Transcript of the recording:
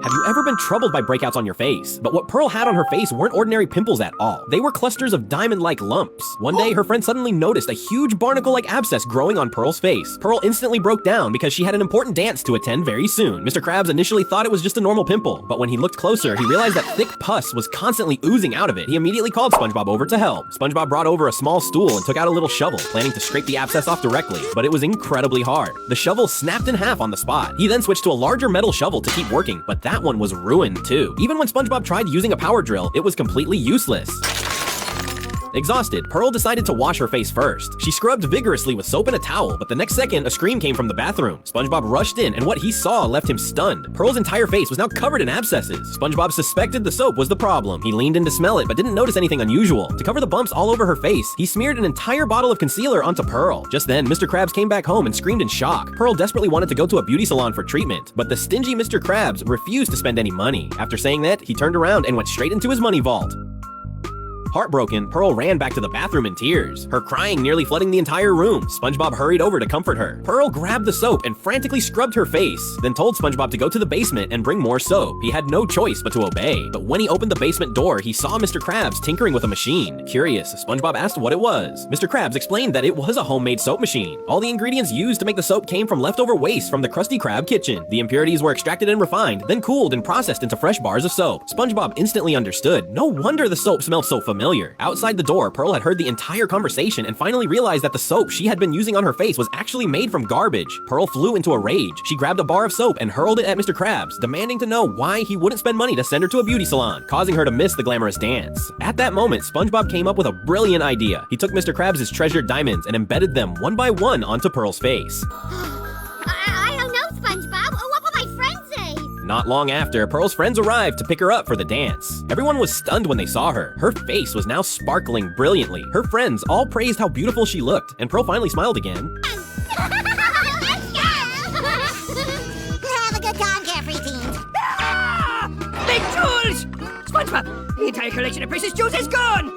Have you ever been troubled by breakouts on your face? But what Pearl had on her face weren't ordinary pimples at all. They were clusters of diamond-like lumps. One day, her friend suddenly noticed a huge barnacle-like abscess growing on Pearl's face. Pearl instantly broke down because she had an important dance to attend very soon. Mr. Krabs initially thought it was just a normal pimple, but when he looked closer, he realized that thick pus was constantly oozing out of it. He immediately called SpongeBob over to help. SpongeBob brought over a small stool and took out a little shovel, planning to scrape the abscess off directly, but it was incredibly hard. The shovel snapped in half on the spot. He then switched to a larger metal shovel to keep working, but that one was ruined too. Even when SpongeBob tried using a power drill, it was completely useless. Exhausted, Pearl decided to wash her face first. She scrubbed vigorously with soap and a towel, but the next second, a scream came from the bathroom. SpongeBob rushed in, and what he saw left him stunned. Pearl's entire face was now covered in abscesses. SpongeBob suspected the soap was the problem. He leaned in to smell it, but didn't notice anything unusual. To cover the bumps all over her face, he smeared an entire bottle of concealer onto Pearl. Just then, Mr. Krabs came back home and screamed in shock. Pearl desperately wanted to go to a beauty salon for treatment, but the stingy Mr. Krabs refused to spend any money. After saying that, he turned around and went straight into his money vault. Heartbroken, Pearl ran back to the bathroom in tears, her crying nearly flooding the entire room. SpongeBob hurried over to comfort her. Pearl grabbed the soap and frantically scrubbed her face, then told SpongeBob to go to the basement and bring more soap. He had no choice but to obey, but when he opened the basement door, he saw Mr. Krabs tinkering with a machine. Curious, SpongeBob asked what it was. Mr. Krabs explained that it was a homemade soap machine. All the ingredients used to make the soap came from leftover waste from the Krusty Krab kitchen. The impurities were extracted and refined, then cooled and processed into fresh bars of soap. SpongeBob instantly understood. No wonder the soap smelled so familiar. Outside the door, Pearl had heard the entire conversation and finally realized that the soap she had been using on her face was actually made from garbage. Pearl flew into a rage. She grabbed a bar of soap and hurled it at Mr. Krabs, demanding to know why he wouldn't spend money to send her to a beauty salon, causing her to miss the glamorous dance. At that moment, SpongeBob came up with a brilliant idea. He took Mr. Krabs' treasured diamonds and embedded them one by one onto Pearl's face. I don't know, SpongeBob. What will my friends say? Not long after, Pearl's friends arrived to pick her up for the dance. Everyone was stunned when they saw her. Her face was now sparkling brilliantly. Her friends all praised how beautiful she looked, and Pearl finally smiled again. Have a good time, carefree teens. Big jewels! SpongeBob, the entire collection of precious jewels is gone!